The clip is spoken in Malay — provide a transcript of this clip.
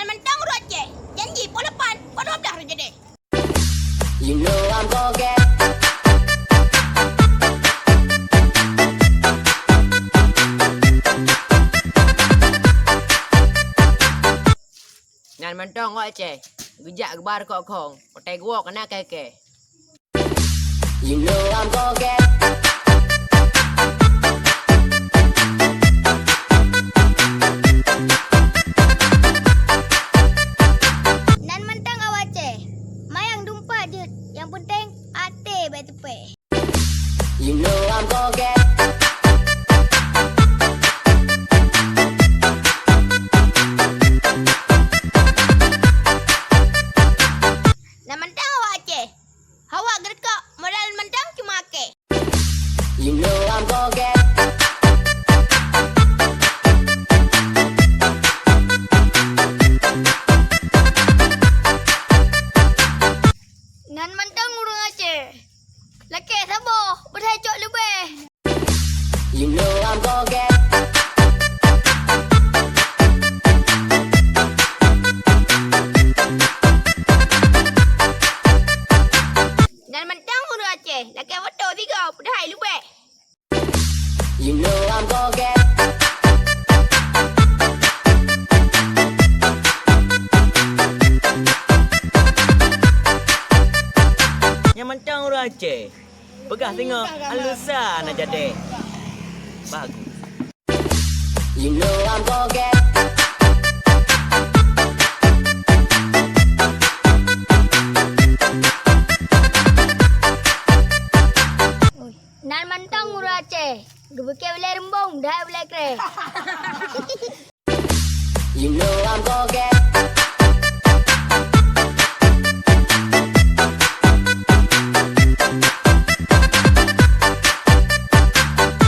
Nan mentang Aceh. Janji pukul 8, pukul 12 saja deh. You know I'm gonna get. Nan mentong kau Aceh. Gejak gebar kau kong. Otai gua kena keke. You know I'm gonna get. Nan mentang Aceh. Mayang dumpa je. Yang penting ate baik tepe. You know I'm gonna get. Nan mentang Aceh. Awak gerkak modal mentang cuma ke. You know I'm gonna get. Nan mentang urang Aceh. Laki sabar, berdaya cok lebih. You know I'm gonna get. Nan mentang urang Aceh. Laki betul 3, berdaya lebih. You know I'm gonna get. Yang mentang orang Aceh. Pegah tengok. Alusan aja deh. Bagus. You know I'm gonna get. Nan mentang urang Aceh. Gebeke boleh rembong, dah boleh kere. You know I'm gonna get.